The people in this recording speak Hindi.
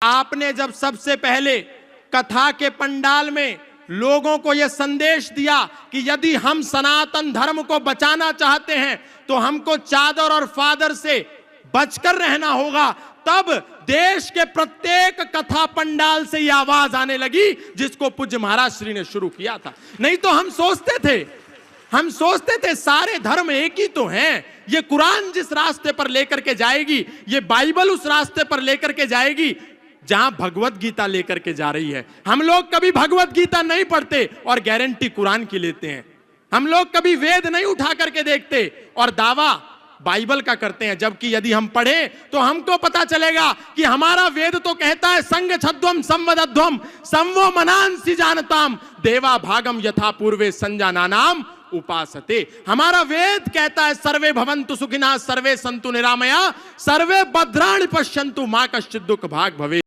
आपने जब सबसे पहले कथा के पंडाल में लोगों को यह संदेश दिया कि यदि हम सनातन धर्म को बचाना चाहते हैं तो हमको चादर और फादर से बचकर रहना होगा, तब देश के प्रत्येक कथा पंडाल से यह आवाज आने लगी जिसको पूज्य महाराज श्री ने शुरू किया था। नहीं तो हम सोचते थे सारे धर्म एक ही तो हैं। ये कुरान जिस रास्ते पर लेकर के जाएगी, ये बाइबल उस रास्ते पर लेकर के जाएगी जहां भगवत गीता लेकर के जा रही है। हम लोग कभी भगवत गीता नहीं पढ़ते और गारंटी कुरान की लेते हैं। हम लोग कभी वेद नहीं उठा करके देखते और दावा बाइबल का करते हैं, जबकि यदि हम पढ़ें तो हमको पता चलेगा कि हमारा वेद तो कहता है संग छद्वम संवदध्वम संवो मनांसि जानताम देवा भागम यथा पूर्वे संजानानाम उपासते। हमारा वेद कहता है सर्वे भवन्तु सुखिनः सर्वे सन्तु निरामया सर्वे भद्राणि पश्यन्तु मा कश्चित् दुःख भाग् भवेत्।